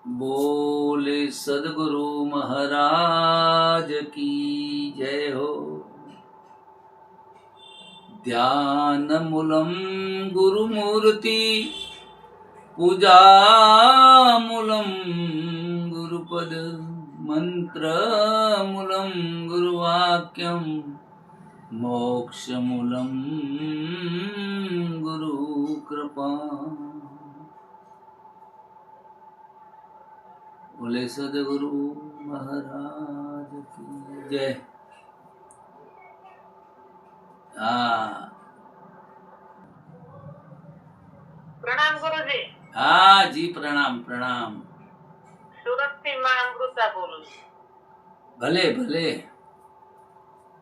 बोले सदगुरु महाराज की जय हो। ध्यान मूलम गुरुमूर्ति पूजा मूलम गुरुपद मंत्र मूलम गुरुवाक्यम मोक्ष मूलम गुरु कृपा। बोले सदगुरु महाराज की जय। प्रणाम गुरुजी। हाँ जी, प्रणाम प्रणाम। સુરત થી માં અમૃતા બોલું છું। ભલે ભલે,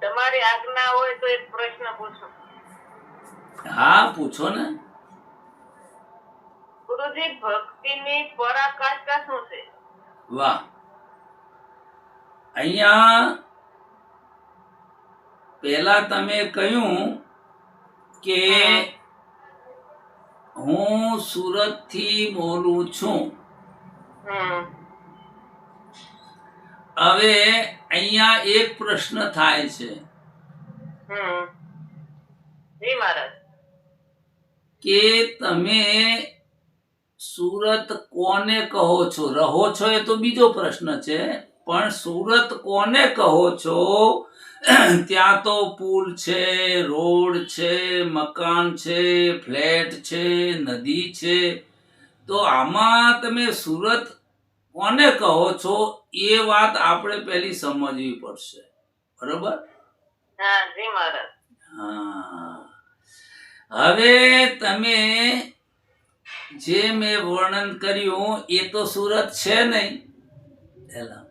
તમારી આજ્ઞા હોય તો એક પ્રશ્ન પૂછું? હા પૂછો ને। ગુરુજી, ભક્તિની પરાકાષ્ઠા શું છે? વાહ, અહીંયા પહેલા તમે કહ્યું કે હું સુરત થી બોલું છું। હવે અહીંયા એક પ્રશ્ન થાય છે જી મહારાજ, કે તમે સુરત કોને કહો છો? રહો છો એ તો બીજો પ્રશ્ન છે, પણ સુરત કોને કહો છો? ત્યાં તો પુલ છે, રોડ છે, મકાન છે, ફ્લેટ છે, નદી છે, તો આમાં તમે સુરત કોને કહો છો એ વાત આપણે પહેલી સમજવી પડશે, બરોબર? હા જી મહારાજ। હા, હવે તમે જે મેં વર્ણન કર્યું એ તો સુરત છે નહીં।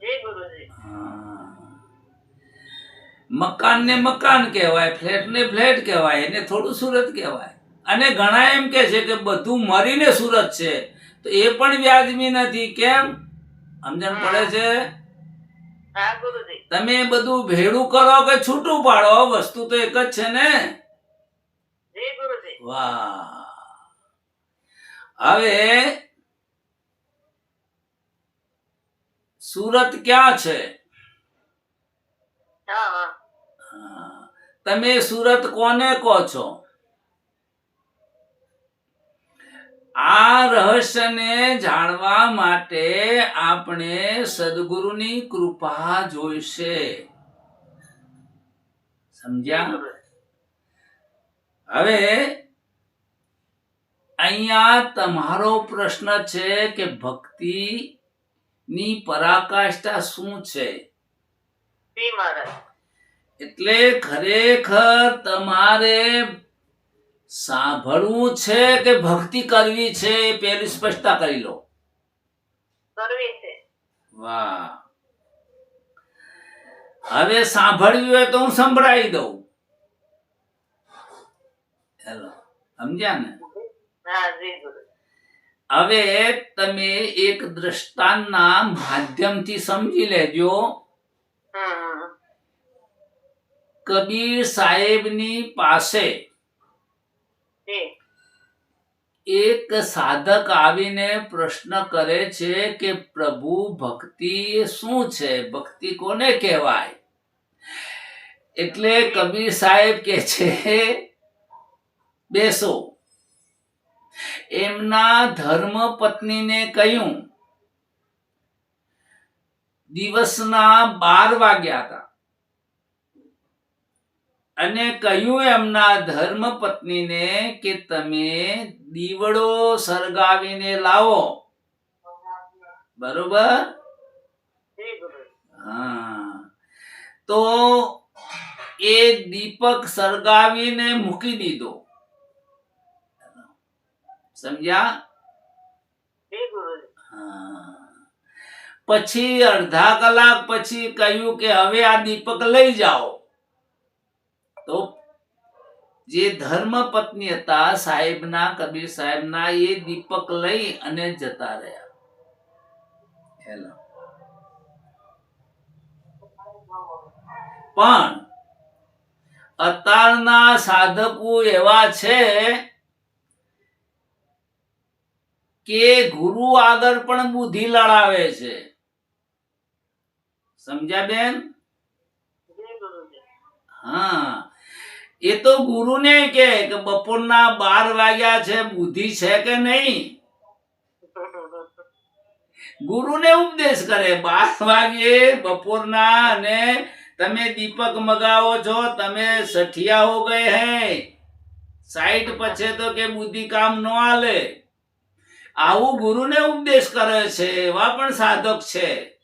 જી ગુરુજી। મકાન ને મકાન કહેવાય, ફ્લેટ ને ફ્લેટ કહેવાય, એને થોડું સુરત કહેવાય। અને ઘણા એમ કે છે કે બધું મળીને સુરત છે, તો એ પણ વ્યાજબી નથી। કેમ? સમજણ પડે છે? હા ગુરુજી। તમે બધું ભેળું કરો કે છૂટું પાડો, વસ્તુ તો એક જ છે ને। જી ગુરુજી। વાહ, હવે સુરત ક્યાં છે? તમે સુરત કોને કહો છો? આ રહસ્યને જાણવા માટે આપણે સદગુરુની કૃપા જોઈશે। સમજ્યા? હવે અહીંયા તમારો પ્રશ્ન છે કે ભક્તિ ની પરાકાષ્ઠા શું છે? એટલે ખરેખર તમારે સાંભળવું છે કે ભક્તિ કરવી છે એ પહેલી સ્પષ્ટતા કરી લો। કરવી છે। વાહ, હવે સાંભળવી હોય તો હું સંભળાવી દઉં। હેલો, સમજ્યા ને? હા જી ગુરુ। હવે તમે એક દ્રષ્ટાંતના માધ્યમથી સમજી લેજો। કબીર સાહેબની પાસે એક સાધક આવીને પ્રશ્ન કરે છે કે પ્રભુ, ભક્તિ શું છે? ભક્તિ કોને કહેવાય? એટલે કબીર સાહેબ કે છે બેસો। એમના ધર્મ પત્નીને કહ્યું, દિવસના 12 વાગ્યા હતા, અને કહ્યું એમના ધર્મ પત્નીને કે તમે દીવડો સળગાવીને લાવો, બરોબર? હા, તો એ દીપક સળગાવીને મૂકી દીધો। સમજ્યા? પછી અડધા કલાક પછી કહ્યું કે હવે આ દીપક લઈ જાઓ। તો જે ધર્મ પત્ની હતા સાહેબના, કબીર સાહેબના, એ દીપક લઈ અને જતા રહ્યા। પણ અત્યારના સાધકો એવા છે કે ગુરુ આગળ પણ બુદ્ધિ લડાવે છે. સમજ્યા બેન? જી ગુરુજી. હા, એ તો ગુરુને કે બપોરના 12 વાગ્યા છે, બુદ્ધિ છે કે નહીં? ગુરુને ઉપદેશ કરે 12 વાગે બપોરના, અને તમે દીપક મગાવો છો, તમે સઠિયા હો ગए हैं, 60 પછી તો કે બુદ્ધિ કામ ન આલે. આવું ગુરુને ઉપદેશ કરે છે. એવા પણ સાધક છે.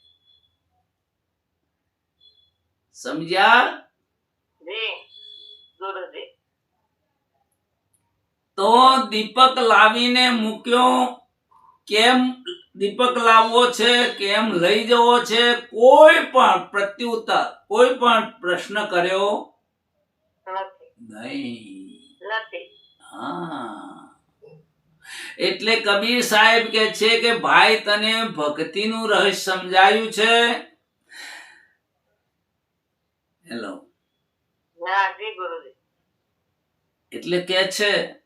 સમજ્યા? જી ગુરુજી. તો દીપક લાવીને મૂક્યો. કેમ દીપક લાવવો છે, કેમ લઈ જવો છે, કોઈ પણ પ્રત્યુત્તર, કોઈ પણ પ્રશ્ન કર્યો નથી. નહીં. નથી. હા, એટલે કબીર સાહેબ કે છે કે ભાઈ, તને ભક્તિનું રહસ્ય સમજાયું છે? હેલો. હા જી ગુરુજી. એટલે કે છે,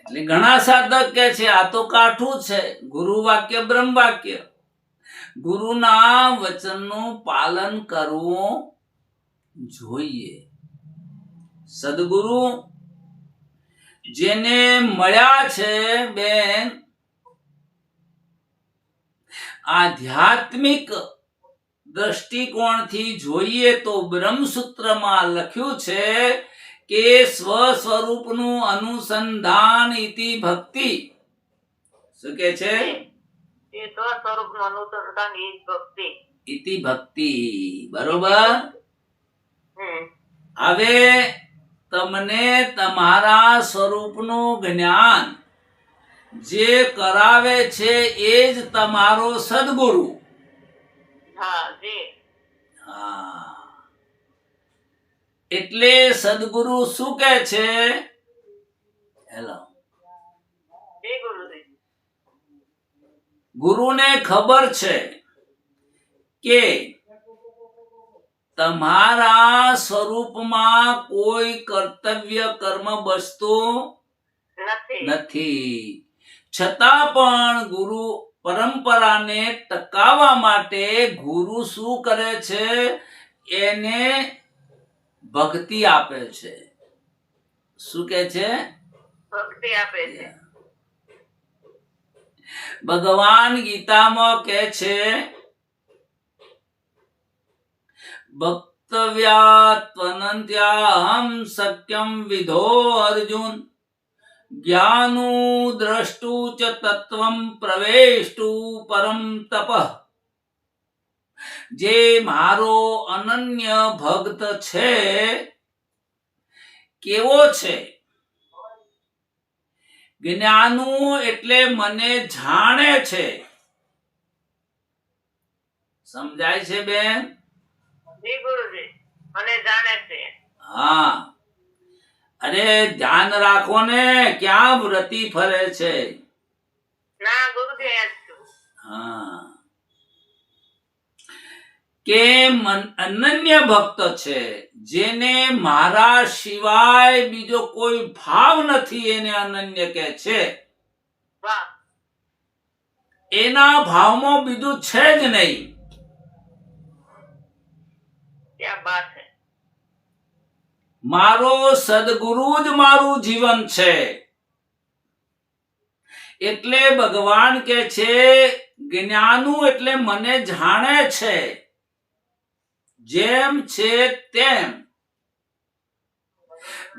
એટલે ઘણા સાધક કે છે આ તો કાઠું છે. ગુરુ વાક્ય બ્રહ્મ વાક્ય. ગુરુના વચનનું પાલન કરવું જોઈએ. સદગુરુ જેને મળ્યા છે બેન, આધ્યાત્મિક દ્રષ્ટિકોણથી જોઈએ તો બ્રહ્મસૂત્રમાં લખ્યું છે કે સ્વ સ્વરૂપનું અનુસંધાન ઇતિ ભક્તિ. શું કે છે? એ તો સ્વરૂપનું અનુસંધાન એ જ ભક્તિ. ઇતિ ભક્તિ. બરોબર. હમ. હવે તમને તમારા સ્વરૂપનું જ્ઞાન જે કરાવે છે એ જ તમારો સદગુરુ. હા જી. હા, એટલે સદગુરુ શું કહે છે? હેલો. જી ગુરુજી. ગુરુને ખબર છે કે તમારા સ્વરૂપમાં કોઈ કર્તવ્ય કર્મ બસતું નથી. નથી. છતાં પણ ગુરુ પરંપરાને ટકાવવા માટે ગુરુ શું કરે છે? એને ભક્તિ આપે છે. શું કે છે? ભક્તિ આપે છે. ભગવાન ગીતામાં કહે છે, ભક્તવ્યાત્વનંત્યાહમ સખ્યમ વિધો અર્જુન, જ્ઞાનુ દ્રષ્ટુ ચ તત્વમ પ્રવેષ્ટુ પરમ તપઃ. જે મારો અનન્ય ભક્ત છે, કેવો છે? જ્ઞાનુ એટલે મને જાણે છે. સમજાય છે બેન? જી ગુરુજી. મને જાણે છે. હા, અરે ધ્યાન રાખો ને, ક્યાં વ્રતી ફરે છે? ના ગુરુજી, એ જ છું. હા, કે અનન્ય ભક્ત છે, જેને મારા સિવાય બીજો કોઈ ભાવ નથી, એને અનન્ય કહે છે. વાહ. એના ભાવમાં બીજું છે જ નહીં. ક્યાં બાત છે. મારો સદગુરુ જ મારું જીવન છે. એટલે ભગવાન કે છે, જ્ઞાનુ એટલે મને જાણે છે, જેમ છે તેમ.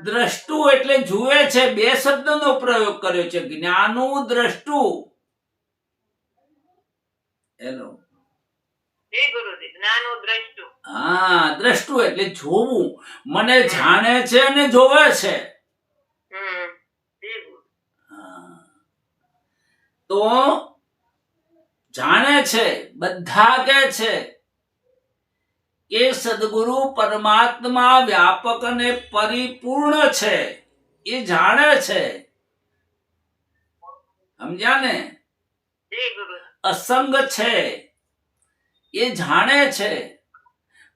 દ્રષ્ટુ એટલે જુએ છે. બે શબ્દનો પ્રયોગ કર્યો છે, જ્ઞાનુ દ્રષ્ટુ. હેલો. જી ગુરુજી. જ્ઞાનું દ્રષ્ટુ. હા, દ્રષ્ટુ એટલે જોવું. મને જાણે છે અને જોવે છે. હમ. જી ગુરુ. હા. તો જાણે છે. બધા કહે છે કે સદગુરુ પરમાત્મા વ્યાપક અને પરિપૂર્ણ છે. એ જાણે છે. સમજ્યા ને? જી ગુરુ. અસંગ છે, એ જાણે છે.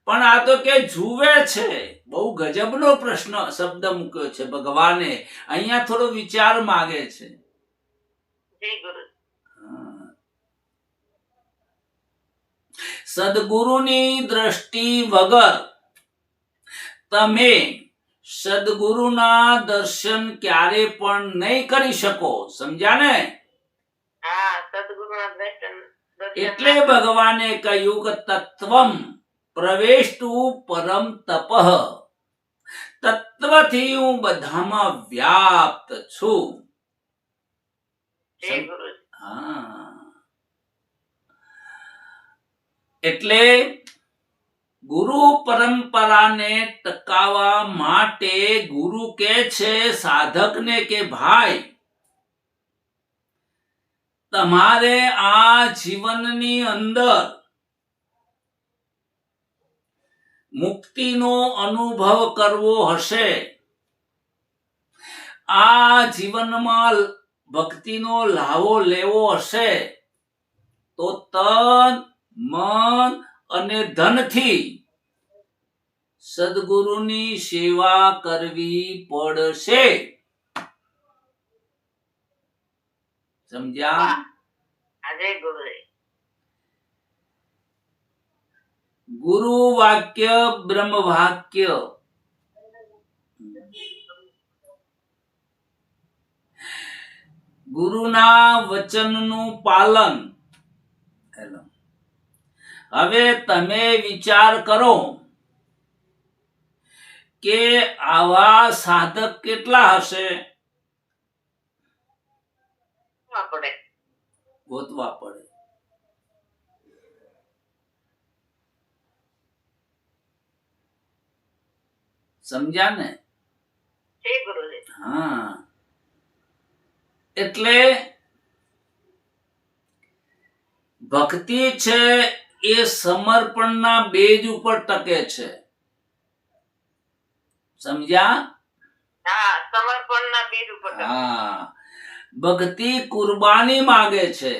પણ આ તો કે જુએ છે. બહુ ગજબનો પ્રશ્ન શબ્દ મૂક્યો છે ભગવાને. અહીંયા થોડો વિચાર માગે છે. જી ગુરુ. સદગુરુની દ્રષ્ટિ વગર તમે સદગુરુના દર્શન ક્યારે પણ નહીં કરી શકો. સમજ્યા ને? હા, સદગુરુના દર્શન એટલે ભગવાને કહ્યું કે તત્વમ પ્રવેષ્ટુ પરમ તપઃ. તત્વથી હું બધામાં વ્યાપ્ત છું. જી ગુરુ. હા, એટલે ગુરુ પરંપરાને ટકાવવા માટે ગુરુ કે છે સાધકને કે ભાઈ તમારે આ જીવનની અંદર મુક્તિનો અનુભવ કરવો હશે, આ જીવનમાં ભક્તિનો લાવો લેવો હશે, તો તન મન અને ધનથી સદગુરુની સેવા કરવી પડશે. સમજ્યા? જય ગુરુ. ગુરુ વાક્ય બ્રહ્મ વાક્ય. ગુરુના વચનનું પાલન. હવે તમે વિચાર કરો કે આવા સાધક કેટલા હશે? પડે ગોતવા પડે. સમજ્યા ને? જય ગુરુ. હા, એટલે ભક્તિ છે એ સમર્પણના બેજ ઉપર ટકે છે. સમજ્યા? હા, સમર્પણના બીજ ઉપર. હા, ભક્તિ કુરબાની માંગે છે.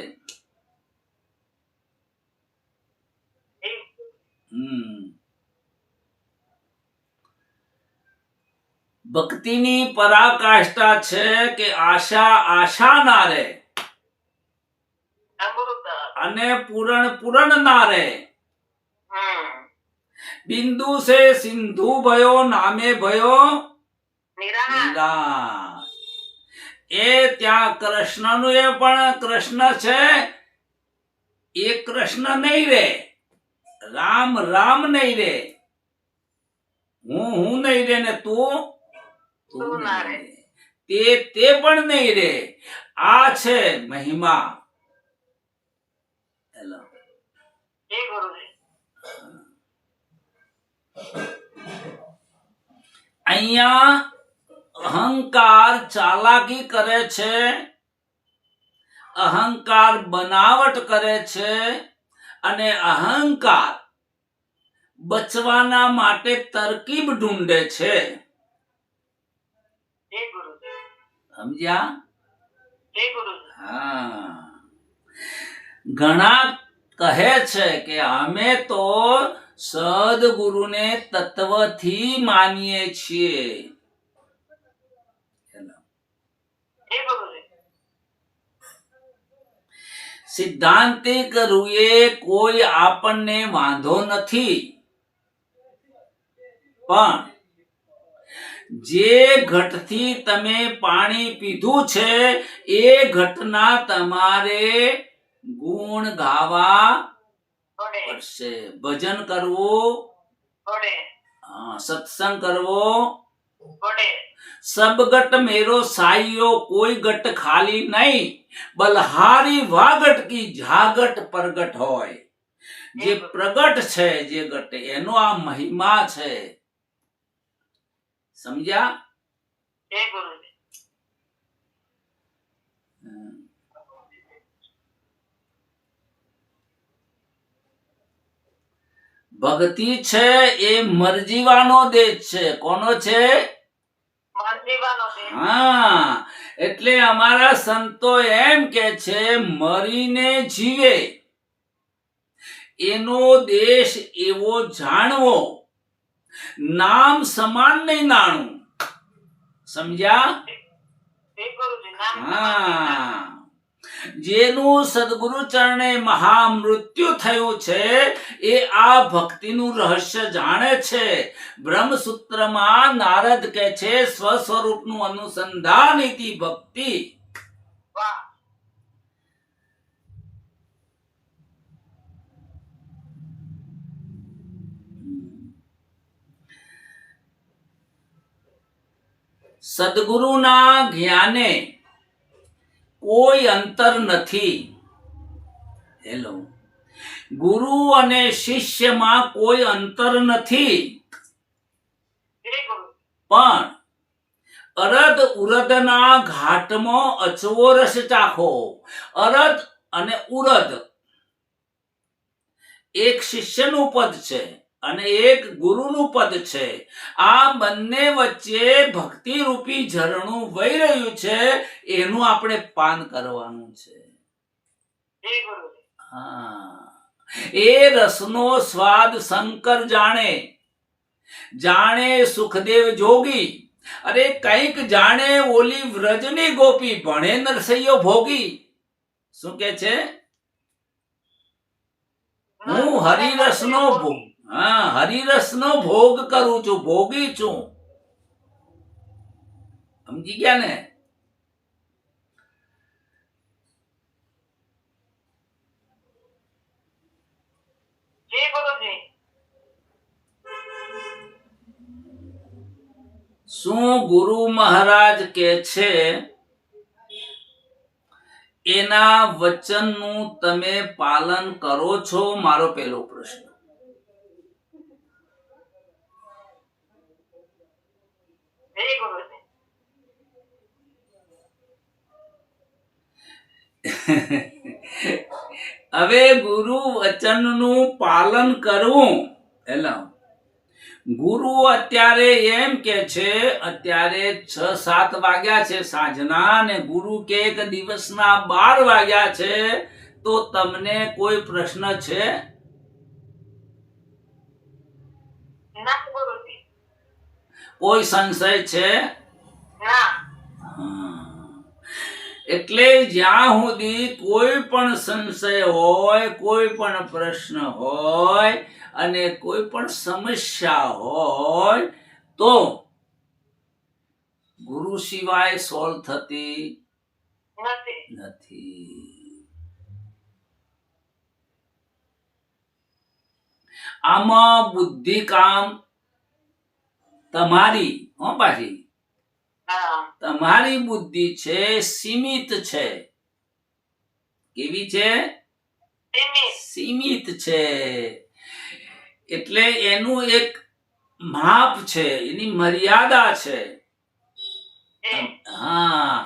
ભક્તિની પરાકાષ્ઠા છે કે આશા ના રહે અમૃત. અને પૂરણ ના રહે. બિંદુ સે સિંધુ ભયો નામે ભયો નિરાશ. એ ત્યાં કૃષ્ણનું એ પણ કૃષ્ણ છે, એ કૃષ્ણ નહીં રે, રામ રામ નહીં રે, હું નહીં રે ને તું ના રે. તે પણ નહીં રે. આ છે મહિમા. જય ગુરુ. અહીંયા અહંકાર ચાલાકી કરે છે, અહંકાર બનાવટ કરે છે, અને અહંકાર બચવાના માટે તરકીબ ઢૂંઢે છે. જય ગુરુ. સમજ્યા? જય ગુરુ. હા, ઘણા કહે છે કે અમે તો સદગુરુને તત્વથી માનીએ છીએ. જય ગુરુ. સિદ્ધાંતિક રૂએ કોઈ આપણને વાંધો નથી, પણ જે ઘટથી તમે પાણી પીધું છે એ ઘટના તમારે ગુણ ગાવા પડશે, ભજન કરવું, સત્સંગ કરવો. સબ ગટ મેરો સાઈયો, કોઈ ગટ ખાલી નહીં, બલહારી વાગટ કી જાગટ પ્રગટ હોય. જે પ્રગટ છે જે ગટ, એનો આ મહિમા છે. સમજ્યા? જય ગુરુ. ભક્તિ છે એ મરજીવાનો દેશ છે. કોનો છે? હા, એટલે અમારા સંતો એમ કે છે મરીને જીવે એનો દેશ એવો જાણવો, નામ સમાન નહીં નાણું. સમજ્યા? એ ગુરુજી નામ હા, જેનું સદગુરુ ચરણે મહામૃત્યુ થયું છે એ આ ભક્તિનું રહસ્ય જાણે છે. બ્રહ્મસૂત્રમાં નારદ કહે છે સ્વસ્વરૂપનું અનુસંધાન ઇતિ ભક્તિ. વાહ સદગુરુના જ્ઞાને કોઈ અંતર નથી. હેલો, ગુરુ અને શિષ્યમાં કોઈ અંતર નથી. એ ગુરુ પણ અરદ ઉરદના ઘાટમાં અચવો રસ ચાખો. અરદ અને ઉરદ એક શિષ્યનું પદ છે અને એક ગુરુનું પદ છે. આ બંને વચ્ચે ભક્તિ રૂપી ઝરણું વહી રહ્યું છે, એનું આપણે પાન કરવાનું છે. એ ગુરુજી હા, એ રસનો સ્વાદ શંકર જાણે, જાણે સુખદેવ જોગી. અરે કંઈક જાણે ઓલી વ્રજની ગોપી, ભણે નરસૈયો ભોગી. શું કે છે? હું હરિરસનો ભોગ, હા, હરિરસનો ભોગ કરું છું, ભોગી છું. સમજી ગયા ને? એ ગુરુજી શું ગુરુ મહારાજ કે છે એના વચનનું તમે પાલન કરો છો? મારો પહેલો પ્રશ્ન. એ ગુરુજી હવે ગુરુ વચનનું પાલન કરવું, એટલે ગુરુ અત્યારે એમ કે છે, અત્યારે 6-7 વાગ્યા છે સાંજના, ને ગુરુ કે એક દિવસના 12 વાગ્યા છે. તો તમને કોઈ પ્રશ્ન છે? ના ગુરુજી કોઈ સંશય છે? ના એટલે જ્યાં સુધી કોઈ પણ સંશય હોય, કોઈ પણ પ્રશ્ન હોય અને કોઈ પણ સમસ્યા હોય તો ગુરુ સિવાય સોલ્વ થતી નથી નથી. આમાં બુદ્ધિ કામ તમારી, પાછી હા તમારી બુદ્ધિ છે સીમિત છે. કેવી છે? સીમિત છે. એટલે એનું એક માપ છે, એની મર્યાદા છે. હા,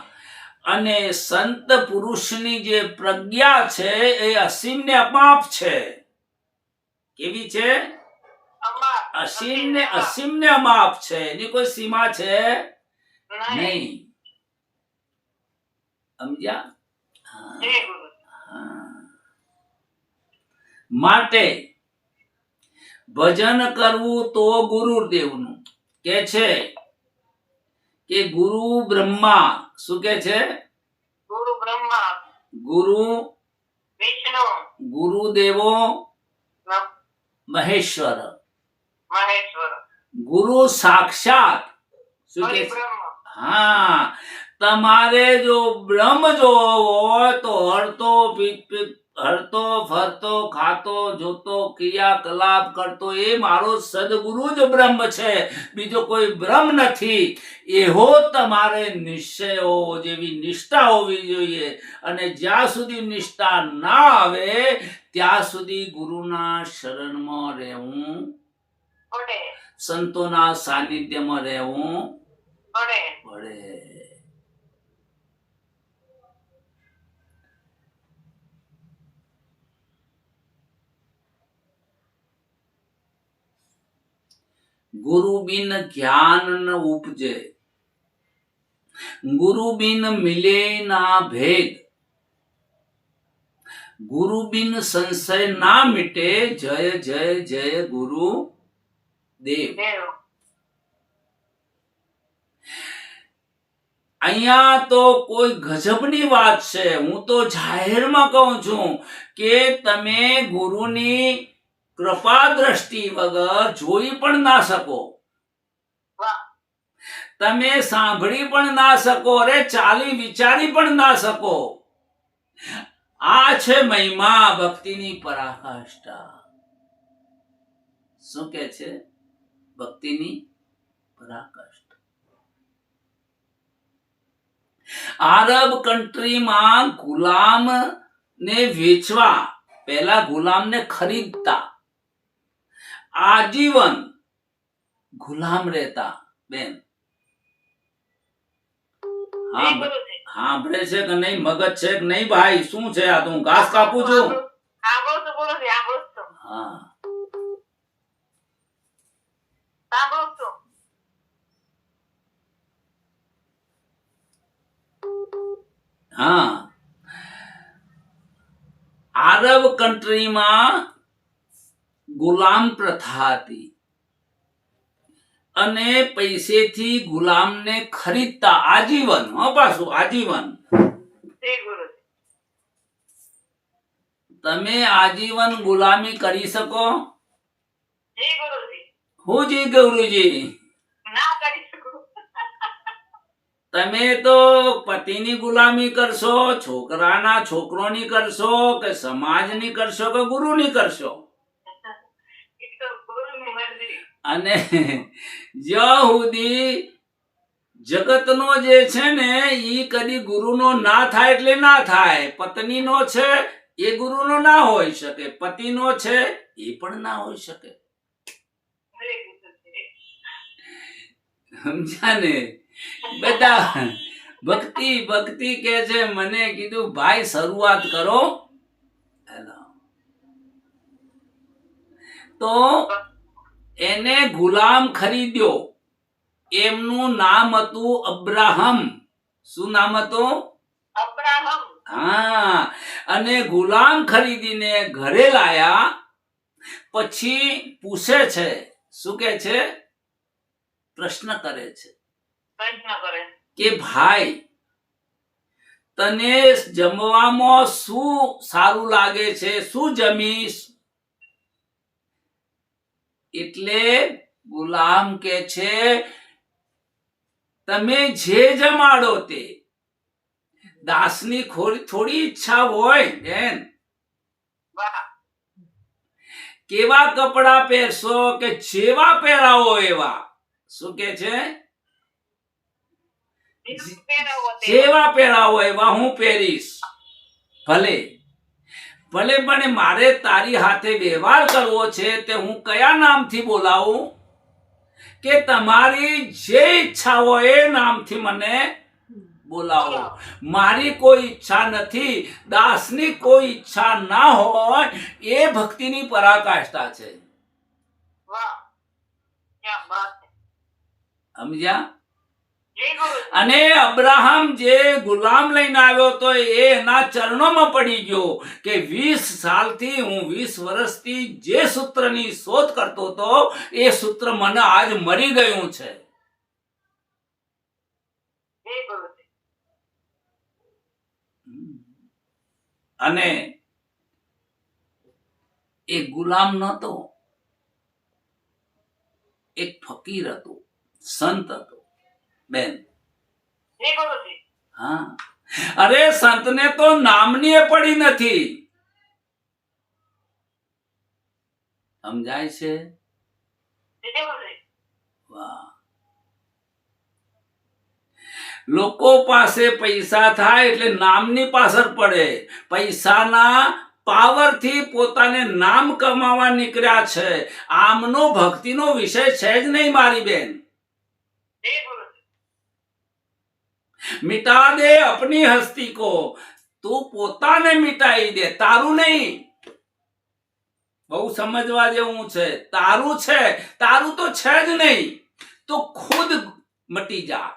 અને સંત પુરુષની જે પ્રજ્ઞા છે એ અસીમ ને અમાપ છે. કેવી છે? અસીમ ને અમાપ છે. એની કોઈ સીમા છે નહીં. સમજ્યા? માટે ભજન કરવું તો ગુરુદેવનું કે છે કે ગુરુ બ્રહ્મા. શું કે છે? ગુરુ બ્રહ્મા ગુરુ વિષ્ણુ ગુરુદેવો મહેશ્વર. મહેશ્વર ગુરુ સાક્ષાત. શું કે છે? બ્રહ્મ હા, તમારે જો બ્રહ્મ જોવો હોય તો હરતો ફરતો ખાતો જોતો ક્રિયાકલાપ કરતો એ મારો સદગુરુ જ બ્રહ્મ છે, બીજો કોઈ બ્રહ્મ નથી. એવો તમારે નિશ્ચય હોવો, જેવી નિષ્ઠા હોવી જોઈએ. અને જ્યાં સુધી નિષ્ઠા ના આવે ત્યાં સુધી ગુરુના શરણમાં રહેવું પડે સંતોના સાનિધ્યમાં રહેવું પડે પડે. ગુરુ બિન જ્ઞાન ન ઉપજે, ગુરુ બિન મિલે ના ભેદ. ગુરુ બિન સંશય ના મિટે, જય જય જય ગુરુ દેવ. દેવ. અહીંયા તો કોઈ ગજબની વાત છે. હું તો જાહેરમાં કહું છું કે તમે ગુરુની કૃપા દ્રષ્ટિ વગર જોઈ પણ ના શકો, વાહ. તમે સાંભળી પણ ના શકો, અરે ચાલી વિચારી પણ ના શકો. આ છે મહિમા ભક્તિની પરાકાષ્ઠા. શું કે છે? ભક્તિની પરાકાષ્ઠા. આરબ કન્ટ્રીમાં ગુલામ ને વેચવા, પહેલા ગુલામ ને ખરીદતા, આજીવન ગુલામ રહેતા. બેન જય ગુરુજી. સાંભળે છે કે નહીં? મગજ છે કે નહીં ભાઈ? શું છે આ? તું ઘાસ કાપું છું? સાંભળું છું ગુરુજી, સાંભળું છું. હા, સાંભળું છું. હા. આરબ કન્ટ્રીમાં ગુલામ પ્રથા હતી અને પૈસેથી ગુલામને ખરીદતા આજીવન. પાછું આજીવન. જય ગુરુજી. તમે આજીવન ગુલામી કરી શકો? જય ગુરુજી. હું જી ગૌરીજી, ના કરી શકું. તમે તો પતિની ગુલામી કરશો, છોકરોની કરશો, કે સમાજની કરશો, કે ગુરુની કરશો? એ તો ગુરુની મરજી. અને જ્યાં સુધી જગતનો જે છે ને ઈ કદી ગુરુનો ના થાય એટલે ના થાય. પત્નીનો છે એ ગુરુનો ના હોઈ શકે, પતિનો છે એ પણ ના હોઈ શકે. જય ગુરુજી. સમજ્યા ને? બધા ભક્તિ ભક્તિ કે છે. મને કીધું ભાઈ શરૂઆત કરો. હેલો. તો એને ગુલામ ખરીદ્યો. એમનું નામ હતું અબ્રાહમ. શું નામ હતું? અબ્રાહમ. હા. અને ગુલામ ખરીદીને ઘરે લાયા. પછી પૂછે છે, શું કે છે? પ્રશ્ન કરે છે પ્રશ્ન કરે. કે ભાઈ તને જમવામાં શું સારું લાગે છે? શું જમીશ? એટલે ગુલામ કે છે, તમે જે જમાડો તે. દાસની થોડી ઈચ્છા હોય બેન. વાહ. કેવા કપડા પહેરશો કે જેવા પહેરાવો એવા. શું કે છે? બીજું પહેરાવો તે. જેવા પહેરાવો એવા હું પહેરીશ. ભલે ભલે, પણ મારે તારી હાથે વ્યવહાર કરવો છે તે હું કયા નામથી બોલાવું? કે તમારી જે ઈચ્છા હોય એ નામથી મને બોલાવો. મારી કોઈ ઈચ્છા નથી, દાસની કોઈ ઈચ્છા ના હોય. એ ભક્તિની પરાકાષ્ઠા છે. વાહ. ક્યાં બાત છે. સમજ્યા? જય ગુરુજી. અને અબ્રાહમ જે ગુલામ લઈને આવ્યો તો એ એના ચરણોમાં પડી ગયો કે 20 સાલથી હું 20 વર્ષથી જે સૂત્રની શોધ કરતો હતો એ સૂત્ર મને આજ મળી ગયું છે. જય ગુરુજી. અને એ ગુલામ નહોતો, એક ફકીર હતો, સંત હતો. બેન જય ગુરુજી. હા, અરે સંતને તો નામની પડી નથી. સમજાય છે? જય ગુરુજી. વાહ. લોકો પાસે પૈસા થાય એટલે નામની પાછળ પડે. પૈસાના પાવરથી પોતાને નામ કમાવા નીકળ્યા છે. આમનો ભક્તિનો વિષય છે જ નહીં મારી બેન. જય ગુરુજી. મિટા દે અપની હસ્તી કો. તું પોતાને મિટાઈ દે, તારું નહીં. બહુ સમજવા જેવું છે. તારું છે, તારું તો છે જ નહીં. તો ખુદ મટી જા.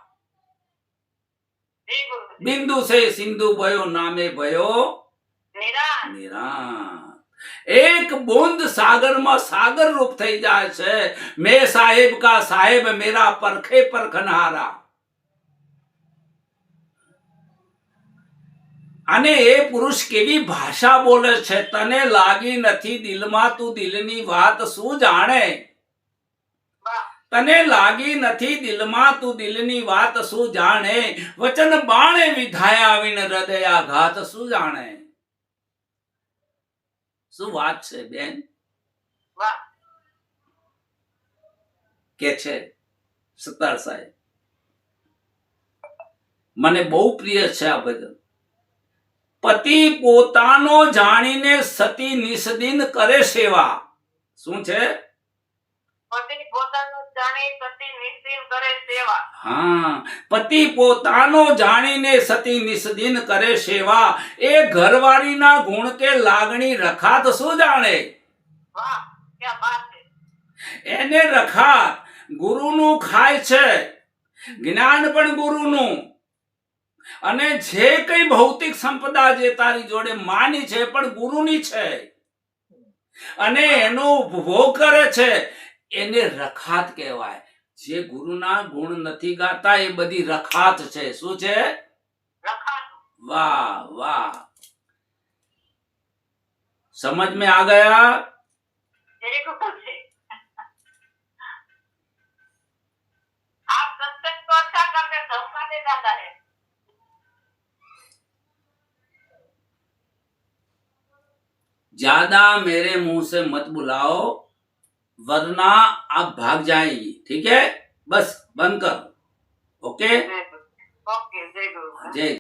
જય ગુરુજી. બિંદુ સે સિંધુ ભયો નામે ભયો નિરાશ. નિરાંત એક બૂંદ સાગરમાં સાગર રૂપ થઈ જાય છે. મેં સાહેબ કા સાહેબ મેરા પરખે પરખનારા. અને એ પુરુષ કેવી ભાષા બોલે છે. તને લાગી નથી દિલમાં, તું દિલની વાત શું જાણે. વાહ તને લાગી નથી દિલમાં, તું દિલની વાત શું જાણે. વચન બાણે વિધાયા આવીને હૃદયાઘાત શું જાણે. શું વાત છે બેન, વાહ કે છે સત્તાર સાહેબ. મને બહુ પ્રિય છે આ ભજન. પતિ પોતાનો જાણીને સતી નિષદિન કરે સેવા. શું છે? પતિ પોતાનું જાણી પતિ નિશ્ચિંત કરે સેવા. હા, પતિ પોતાનો જાણીને સતી નિષદિન કરે સેવા. એ ઘરવાળીના ગુણ કે લાગણી રખાત શું જાણે. વાહ ક્યાં બાત છે. એને રખાત ગુરુનું ખાય છે, જ્ઞાન પણ ગુરુનું. અને જે કઈ ભૌતિક સંપદા જે તારી જોડે માની છે પણ ગુરુની છે, અને એનો ઉપભોગ કરે છે, એને રખાત કહેવાય. જે ગુરુના ગુણ નથી ગાતા એ બધી રખાત છે. શું છે? રખાતું. વાહ વાહ, समझ में आ गया. वेरी गुड છે. आप सत्संग को अच्छा करके धोखा दे जाता है. ज्यादा मेरे मुंह से मत बुलाओ वरना आप भाग जाएंगी. ठीक है, बस बंद कर. ओके, જય ગુરુ. ઓકે જય ગુરુ. जय